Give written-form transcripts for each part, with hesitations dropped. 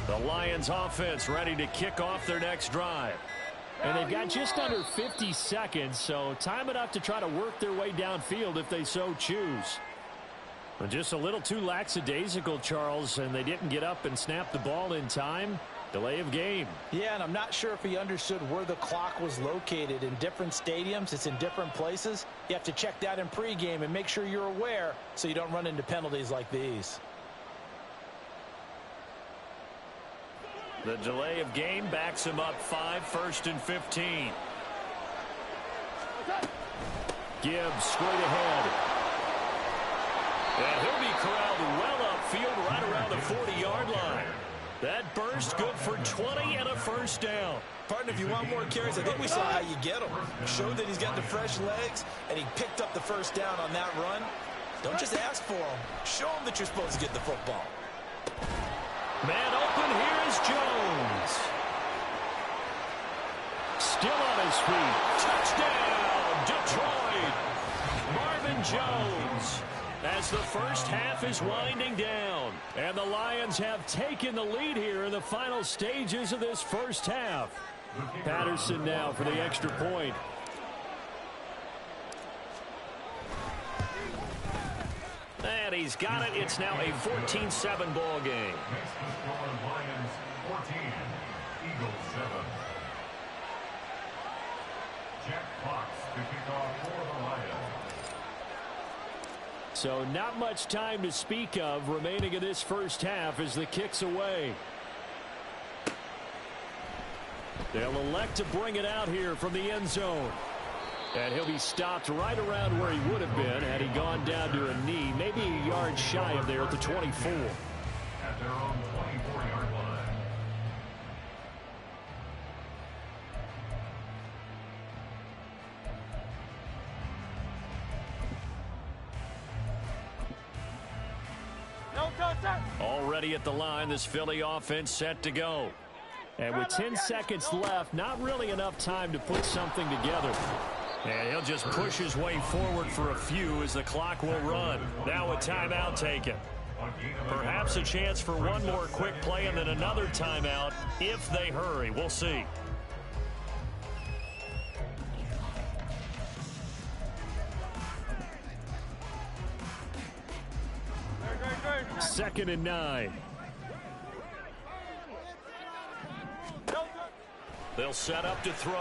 The Lions offense ready to kick off their next drive. And they've got just under 50 seconds, so time enough to try to work their way downfield if they so choose. But just a little too lackadaisical, Charles, and they didn't get up and snap the ball in time. Delay of game. Yeah, and I'm not sure if he understood where the clock was located. In different stadiums, it's in different places. You have to check that in pregame and make sure you're aware so you don't run into penalties like these. The delay of game backs him up 5, 1st and 15. Gibbs straight ahead. And he'll be corralled well upfield right around the 40-yard line. That burst good for 20 and a first down. Partner, if you want more carries, I think we saw how you get them. Showed that he's got the fresh legs, and he picked up the first down on that run. Don't just ask for them. Show them that you're supposed to get the football. Man open, here is Jones. Still on his feet. Touchdown, Detroit. Marvin Jones. As the first half is winding down. And the Lions have taken the lead here in the final stages of this first half. Patterson now for the extra point. And he's got it. It's now a 14-7 ball game. Lions 14, Eagles 7. Jack Fox to kick off for the Lions. So not much time to speak of remaining in this first half as the kick's away. They'll elect to bring it out here from the end zone. And he'll be stopped right around where he would have been had he gone down to a knee, maybe a yard shy of there at the 24. At their own 24-yard line. Already at the line, this Philly offense set to go. And with 10 seconds left, not really enough time to put something together. And he'll just push his way forward for a few as the clock will run. Now a timeout taken. Perhaps a chance for one more quick play and then another timeout if they hurry. We'll see. Second and 9. They'll set up to throw.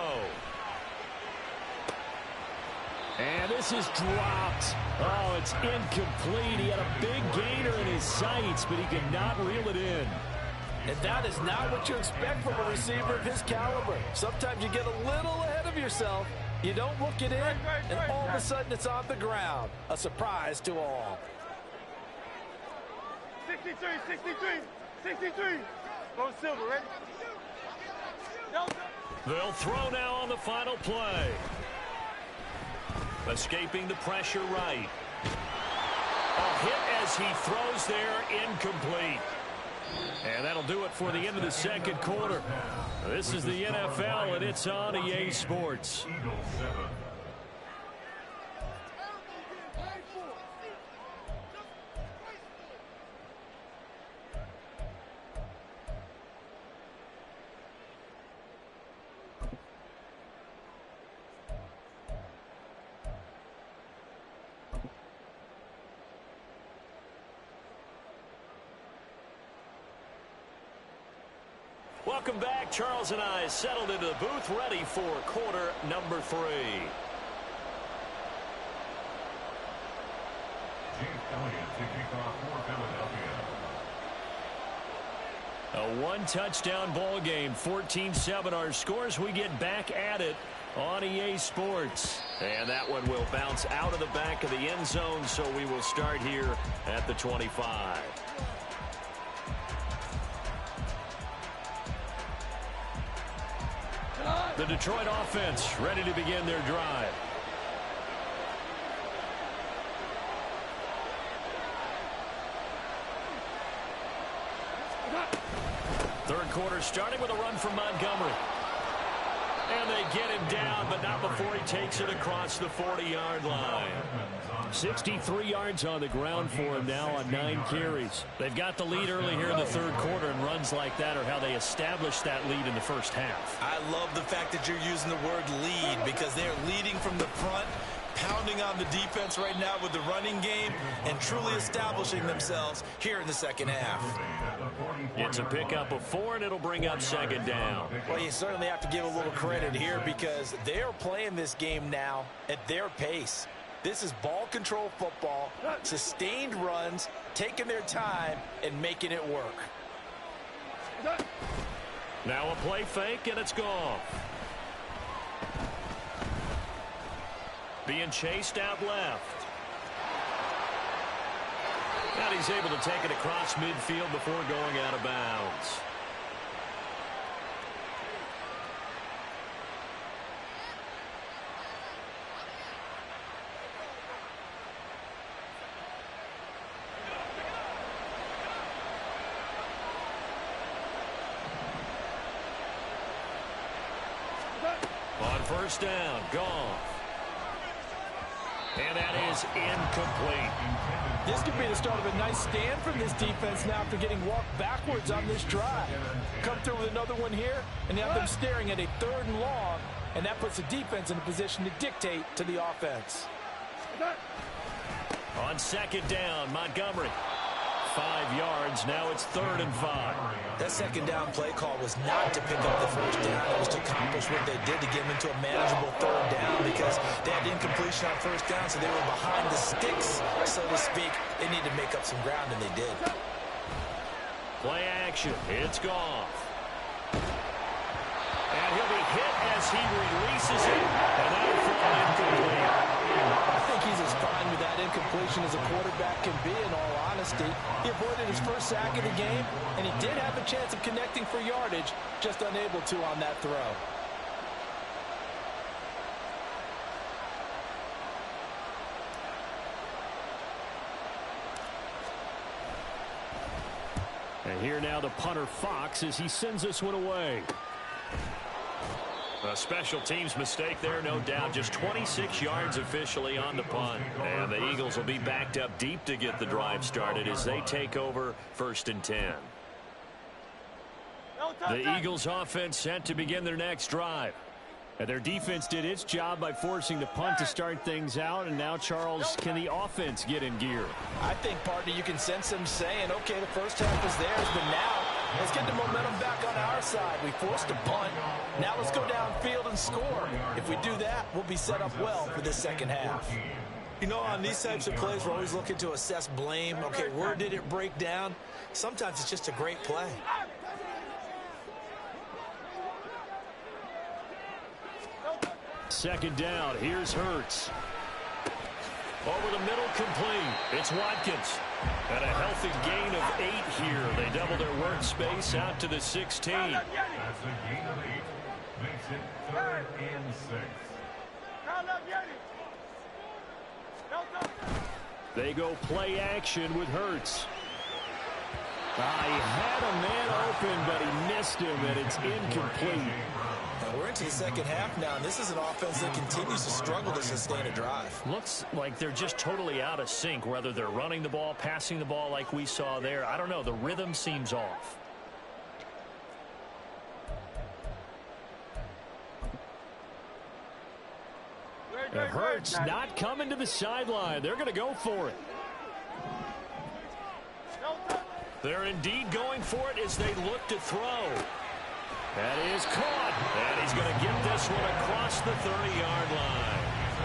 And this is dropped. Oh, it's incomplete. He had a big gainer in his sights, but he could not reel it in. And that is not what you expect from a receiver of his caliber. Sometimes you get a little ahead of yourself. You don't look it in, and all of a sudden it's on the ground. A surprise to all. 63, 63, 63. Go Silver, ready? They'll throw now on the final play. Escaping the pressure right. A hit as he throws there, incomplete. And that'll do it for the end of the second quarter. This is the NFL, and it's on EA Sports. Eagles 7. Welcome back. Charles and I settled into the booth ready for quarter number 3. James Elliott to kick off for Philadelphia. A one-touchdown ball game, 14-7 our scores. We get back at it on EA Sports. And that one will bounce out of the back of the end zone, so we will start here at the 25. The Detroit offense ready to begin their drive. Third quarter starting with a run from Montgomery. And they get him down, but not before he takes it across the 40-yard line. 63 yards on the ground for him now on 9 carries. They've got the lead early here in the third quarter, and runs like that are how they establish that lead in the first half. I love the fact that you're using the word lead because they're leading from the front, pounding on the defense right now with the running game, and truly establishing themselves here in the second half. It's a pickup of 4, and it'll bring up second down. Well, you certainly have to give a little credit here because they're playing this game now at their pace. This is ball control football, sustained runs, taking their time, and making it work. Now a play fake, and it's gone. Being chased out left. And he's able to take it across midfield before going out of bounds. On first down, gone. And that is incomplete. This could be the start of a nice stand from this defense now after getting walked backwards on this drive. Come through with another one here, and you have them staring at a 3rd and long, and that puts the defense in a position to dictate to the offense. On second down, Montgomery. 5 yards, now it's 3rd and 5. That second down play call was not to pick up the first down. It was to accomplish what they did to get them into a manageable 3rd down because they had incompletion on first down, so they were behind the sticks, so to speak. They needed to make up some ground, and they did. Play action. It's gone. And he'll be hit as he releases it, and that'll fall incomplete. I think he's as fine with that incompletion as a quarterback can be, in all honesty. He avoided his first sack of the game, and he did have a chance of connecting for yardage, just unable to on that throw. And here now the punter Fox as he sends this one away. A special teams mistake there, no doubt. Just 26 yards officially on the punt. And the Eagles will be backed up deep to get the drive started as they take over 1st and 10. The Eagles offense set to begin their next drive. And their defense did its job by forcing the punt to start things out. And now, Charles, can the offense get in gear? I think, partner, you can sense them saying, okay, the first half is theirs, but now let's get the momentum back on our side. We forced a punt. Now let's go downfield and score. If we do that, we'll be set up well for this second half. You know, on these types of plays, we're always looking to assess blame. Okay, where did it break down? Sometimes it's just a great play. Second down. Here's Hurts. Over the middle, complete. It's Watkins. And a healthy gain of 8 here. They double their workspace out to the 16. That's a gain of 8. Makes it 3rd and 6. They go play action with Hurts. He had a man open, but he missed him, and it's incomplete. We're into the second half now, and this is an offense that continues to struggle to sustain a drive. Looks like they're just totally out of sync, whether they're running the ball, passing the ball like we saw there. I don't know. The rhythm seems off. And Hurts not coming to the sideline. They're going to go for it. They're indeed going for it as they look to throw. That is caught. And he's going to get this one across the 30-yard line.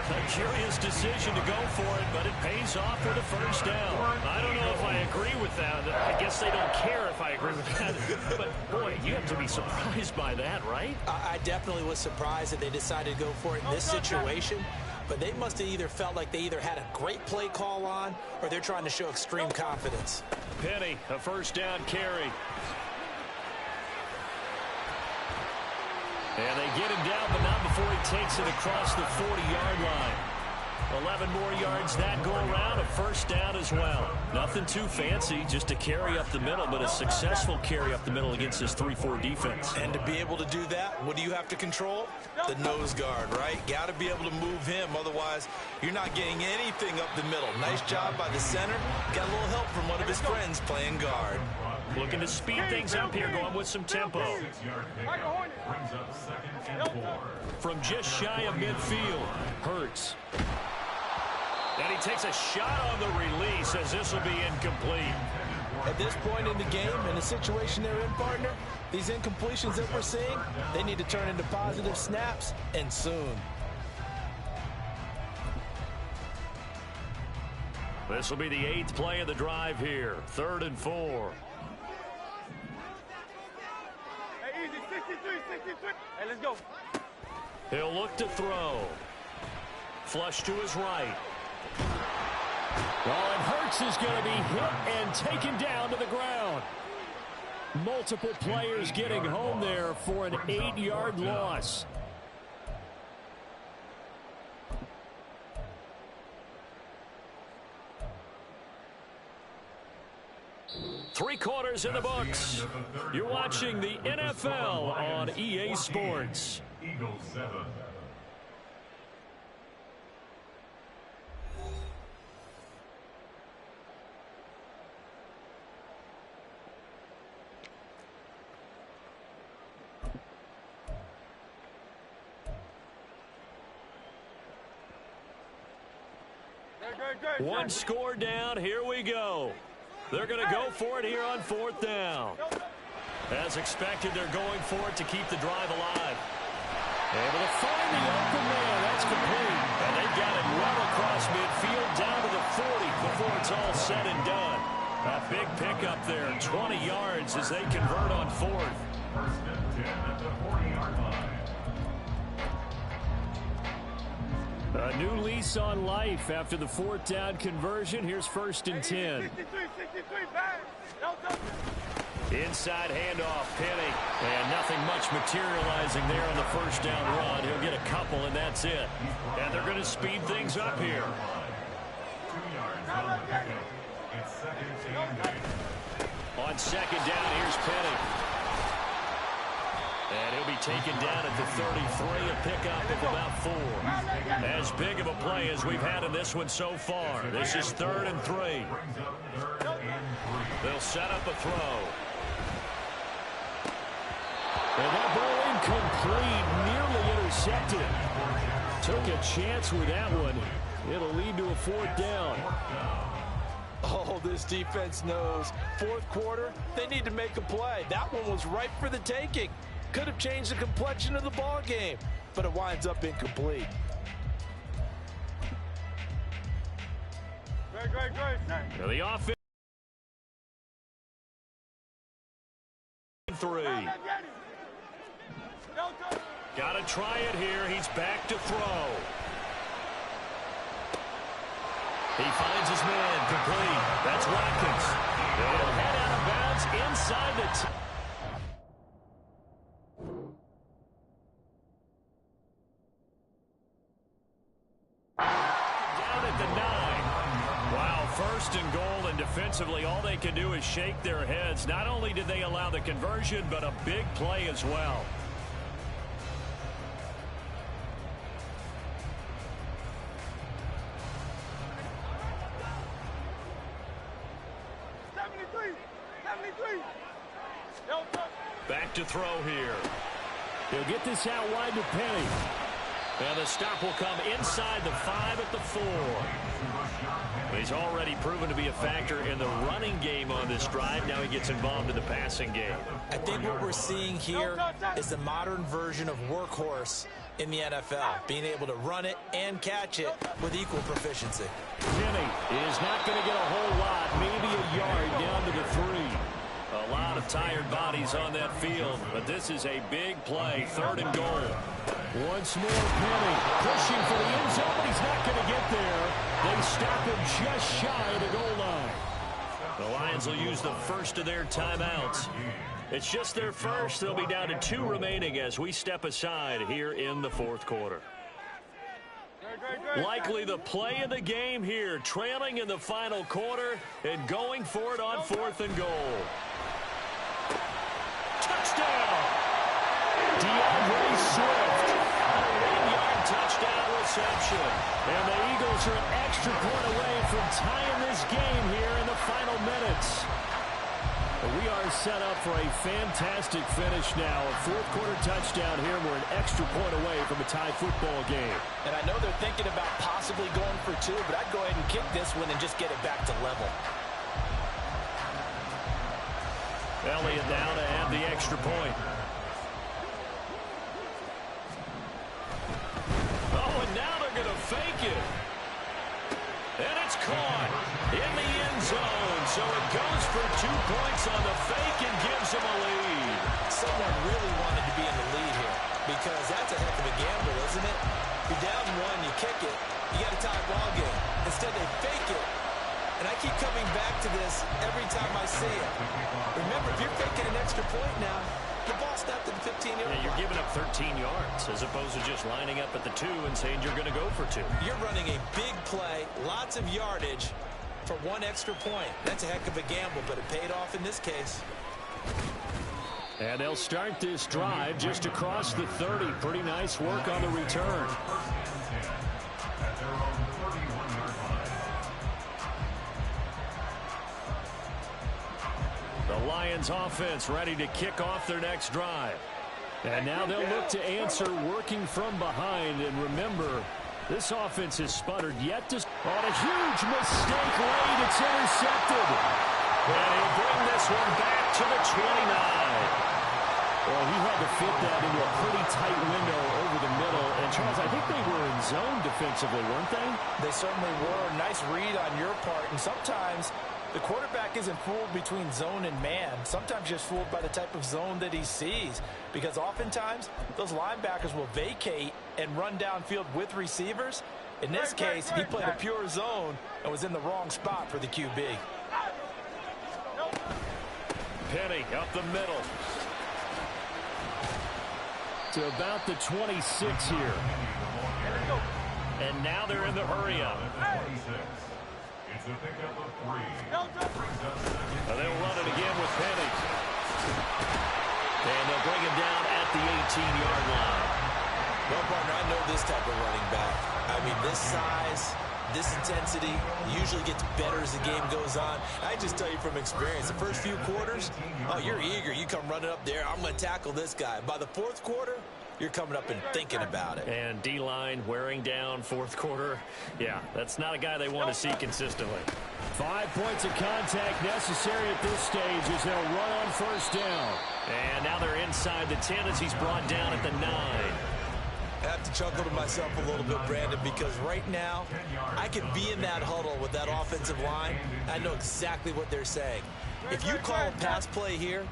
A curious decision to go for it, but it pays off for the first down. I don't know if I agree with that. I guess they don't care if I agree with that. But, boy, you have to be surprised by that, right? I definitely was surprised that they decided to go for it in this situation. But they must have either felt like they either had a great play call on or they're trying to show extreme confidence. Penny, a first down carry. And they get him down, but not before he takes it across the 40-yard line. 11 more yards that go around, a first down as well. Nothing too fancy, just a carry up the middle, but a successful carry up the middle against this 3-4 defense. And to be able to do that, what do you have to control? The nose guard, right? Got to be able to move him, otherwise you're not getting anything up the middle. Nice job by the center. Got a little help from one of his friends playing guard. Looking to speed things up here, going with some tempo. Brings up 2nd and 4. From just shy of midfield, Hurts. And he takes a shot on the release as this will be incomplete. At this point in the game, in the situation they're in, partner, these incompletions that we're seeing, they need to turn into positive snaps, and soon. This will be the 8th play of the drive here. 3rd and 4. Hey, easy, 63. Hey, let's go. He'll look to throw. Flush to his right. Well, and Hurts is going to be hit and taken down to the ground. Multiple players getting home there for an 8-yard loss. Three quarters in the books. You're watching the NFL on EA Sports. Eagles 7. One score down. Here we go. They're going to go for it here on 4th down. As expected, they're going for it to keep the drive alive. Able to find the open man. That's complete. And they've got it well across midfield down to the 40 before it's all said and done. A big pickup there. 20 yards as they convert on 4th. 1st and 10 at the 40-yard line. A new lease on life after the 4th down conversion. Here's 1st and 10. 63, back. Inside handoff, Penny. And nothing much materializing there on the 1st down run. He'll get a couple, and that's it. And they're going to speed things up here. 2 yards on the pickup. It's 2nd and 8. On 2nd down, here's Penny. And he'll be taken down at the 33, a pickup of about 4. As big of a play as we've had in this one so far. This is 3rd and 3. Brings up 3rd and 3. They'll set up a throw. And that ball incomplete, nearly intercepted. Took a chance with that one. It'll lead to a 4th down. Oh, this defense knows. 4th quarter, they need to make a play. That one was ripe for the taking. Could have changed the complexion of the ball game, but it winds up incomplete. Great. Now the offense. 3. Got to try it here. He's back to throw. He finds his man complete. That's Watkins. He'll head out of bounds inside the down at the 9. Wow, 1st and goal, and defensively all they can do is shake their heads. Not only did they allow the conversion, but a big play as well. Back to throw here. He'll get this out wide to Penny. And the stop will come inside the 5 at the 4. He's already proven to be a factor in the running game on this drive. Now he gets involved in the passing game. I think what we're seeing here is the modern version of workhorse in the NFL, being able to run it and catch it with equal proficiency. Penny is not going to get a whole lot, maybe a yard down to the 3. A lot of tired bodies on that field, but this is a big play. 3rd and goal. Once more, Penny pushing for the end zone, but he's not going to get there. They stop him just shy of the goal line. The Lions will use the first of their timeouts. It's just their first. They'll be down to 2 remaining as we step aside here in the 4th quarter. Likely the play of the game here, trailing in the final quarter and going for it on 4th and goal. Touchdown! DeAndre Swift, a 1-yard touchdown reception. And the Eagles are an extra point away from tying this game here in the final minutes. We are set up for a fantastic finish now. A 4th quarter touchdown here. We're an extra point away from a tie football game. And I know they're thinking about possibly going for 2, but I'd go ahead and kick this one and just get it back to level. Elliott now to add the extra point. Oh, and now they're going to fake it. And it's caught in the end zone. So it goes for 2 points on the fake and gives them a lead. Someone really wanted to be in the lead here because that's a heck of a gamble, isn't it? You're down 1, you kick it, you got a tie ball game. Instead, they fake it. And I keep coming back to this every time I see it. Remember, if you're faking an extra point now, the ball snapped at the 15-yard line. You're giving up 13 yards as opposed to just lining up at the 2 and saying you're going to go for 2. You're running a big play, lots of yardage for 1 extra point. That's a heck of a gamble, but it paid off in this case. And they'll start this drive just across the 30. Pretty nice work on the return. The Lions offense ready to kick off their next drive. And now they'll look to answer working from behind. And remember, this offense has sputtered yet to... On a huge mistake late, it's intercepted. And he'll bring this one back to the 29. Well, he had to fit that into a pretty tight window over the middle. And, Charles, I think they were in zone defensively, weren't they? They certainly were. Nice read on your part. And sometimes the quarterback isn't fooled between zone and man. Sometimes just fooled by the type of zone that he sees. Because oftentimes, those linebackers will vacate and run downfield with receivers. In this case, he played a pure zone and was in the wrong spot for the QB. Penny up the middle. To about the 26 here. And now they're in the hurry-up. It's a pickup of 3. They'll run it again with Penny. And they'll bring him down at the 18-yard line. Well, partner, I know this type of running back. I mean, this size, this intensity usually gets better as the game goes on. I just tell you from experience, the first few quarters, oh, you're eager. You come running up there. I'm going to tackle this guy. By the 4th quarter, you're coming up and thinking about it. And D-line wearing down 4th quarter. Yeah, that's not a guy they want to see consistently. 5 points of contact necessary at this stage as they'll run on 1st down. And now they're inside the 10 as he's brought down at the 9. I have to chuckle to myself a little bit, Brandon, because right now I can be in that huddle with that offensive line. I know exactly what they're saying. If you call a pass play here,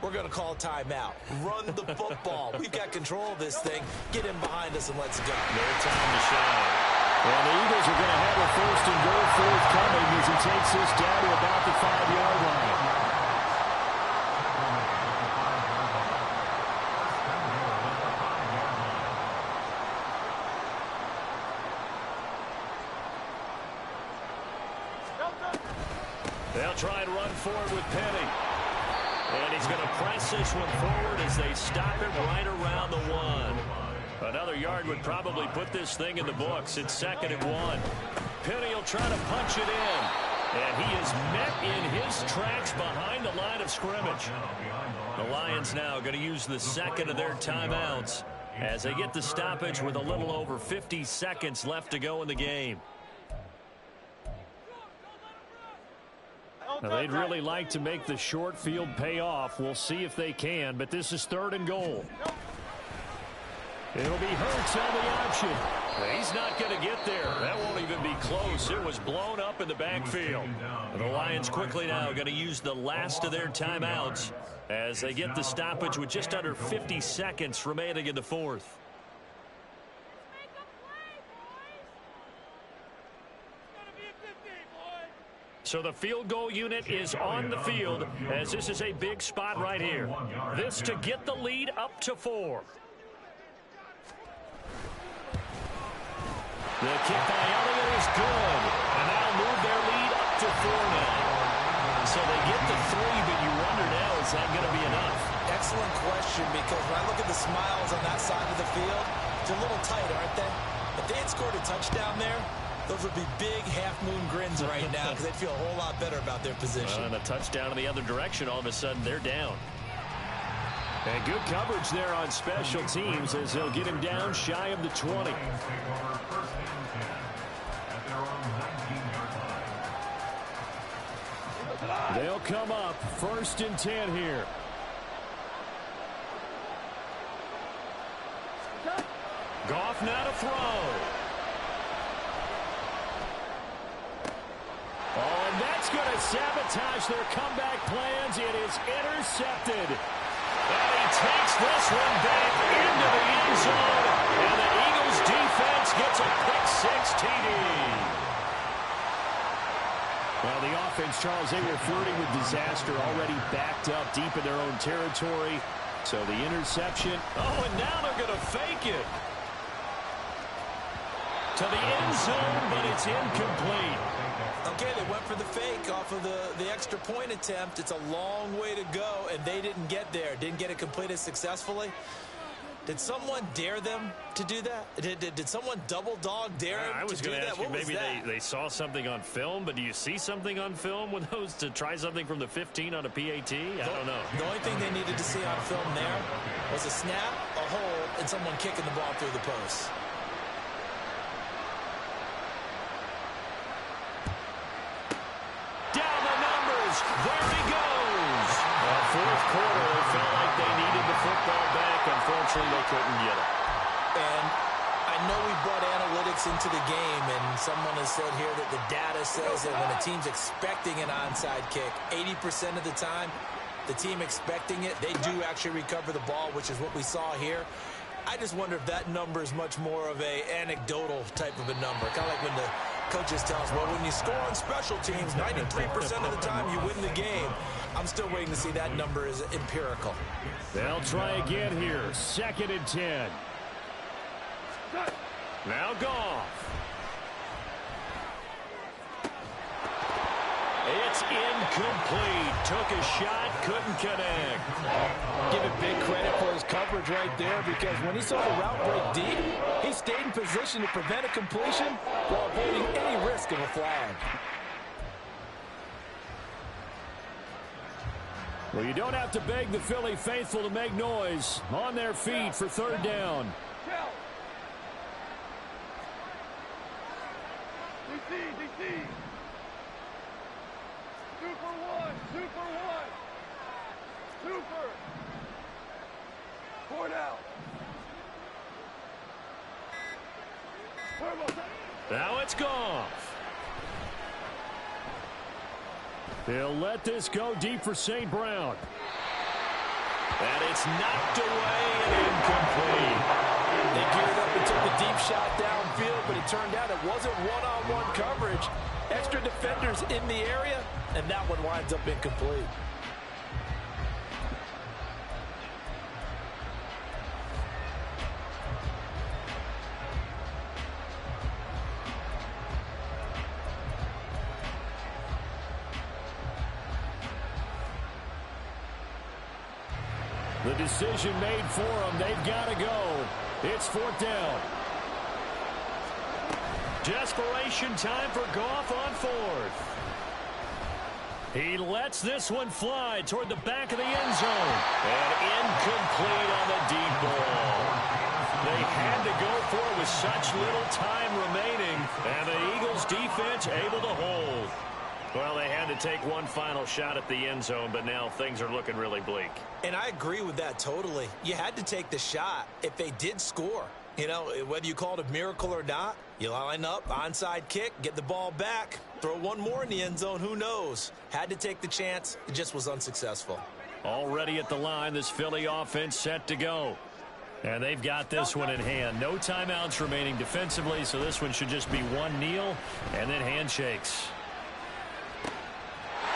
we're going to call timeout. Run the football. We've got control of this thing. Get in behind us and let's go. No time to shine. And the Eagles are going to have a 1st and goal forthcoming as he takes this down to about the 5-yard line. They'll try and run forward with Penny. And he's going to press this one forward as they stop it right around the 1. Another yard would probably put this thing in the books. It's 2nd and 1. Penny will try to punch it in. And he is met in his tracks behind the line of scrimmage. The Lions now going to use the 2nd of their timeouts as they get the stoppage with a little over 50 seconds left to go in the game. Now, they'd really like to make the short field pay off. We'll see if they can, but this is 3rd and goal. It'll be Hurts on the option. He's not going to get there. That won't even be close. It was blown up in the backfield. The Lions quickly now going to use the last of their timeouts as they get the stoppage with just under 50 seconds remaining in the 4th. So the field goal unit is on the field as this is a big spot right here. This to get the lead up to 4. The kick by Elliott is good. And that'll move their lead up to 4 now. So they get the 3, but you wonder now, is that going to be enough? Excellent question, because when I look at the smiles on that side of the field, it's a little tight, aren't they? If they had scored a touchdown there, those would be big half-moon grins right now because they'd feel a whole lot better about their position. And a touchdown in the other direction, all of a sudden they're down. And good coverage there on special teams as they'll get him down shy of the 20. They'll come up 1st and 10 here. Goff now to throw. Oh, and that's going to sabotage their comeback plans. It is intercepted. And he takes this one back into the end zone. And the Eagles defense gets a pick-6 TD. Well, the offense, Charles, they were flirting with disaster, already backed up deep in their own territory. So the interception. Oh, and now they're going to fake it to the end zone, but it's incomplete. Okay, they went for the fake off of the extra point attempt. It's a long way to go, and they didn't get there. Didn't get it completed successfully. Did someone dare them to do that? Did someone double dog dare them to do that? I was going to ask you, maybe they saw something on film, but do you see something on film with those to try something from the 15 on a PAT? I don't know. The only thing they needed to see on film there was a snap, a hole, and someone kicking the ball through the post. There he goes. Fourth quarter, they felt like they needed the football back. Unfortunately, they couldn't get it. And I know we brought analytics into the game, and someone has said here that the data says that when a team's expecting an onside kick, 80% of the time, the team expecting it, they do actually recover the ball, which is what we saw here. I just wonder if that number is much more of a anecdotal type of a number. Kind of like when the coaches tell us, well, when you score on special teams, 93% of the time you win the game. I'm still waiting to see that number is empirical. They'll try again here. 2nd and 10. Now Goff. It's incomplete. Took a shot, couldn't connect. Give it big credit for his coverage right there, because when he saw the route break deep, he stayed in position to prevent a completion while avoiding any risk of a flag. Well, you don't have to beg the Philly faithful to make noise. On their feet for 3rd down. DC. 2 for 1. 2 for 1. Super. 4 down. Now it's Goff. They'll let this go deep for St. Brown. And it's knocked away and incomplete. They geared up and took a deep shot downfield, but it turned out it wasn't one-on-one coverage. Extra defenders in the area, and that one winds up incomplete. The decision made for them. They've got to go. It's 4th down. Desperation time for Goff on 4th. He lets this one fly toward the back of the end zone. And incomplete on the deep ball. They had to go for it with such little time remaining. And the Eagles defense able to hold. Well, they had to take one final shot at the end zone, but now things are looking really bleak. And I agree with that totally. You had to take the shot if they did score. You know, whether you call it a miracle or not, you line up, onside kick, get the ball back, throw one more in the end zone, who knows? Had to take the chance. It just was unsuccessful. Already at the line, this Philly offense set to go. And they've got this one in hand. No timeouts remaining defensively, so this one should just be one kneel and then handshakes.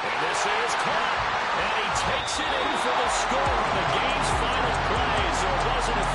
And this is caught. And he takes it in for the score on the game's final play. So it wasn't a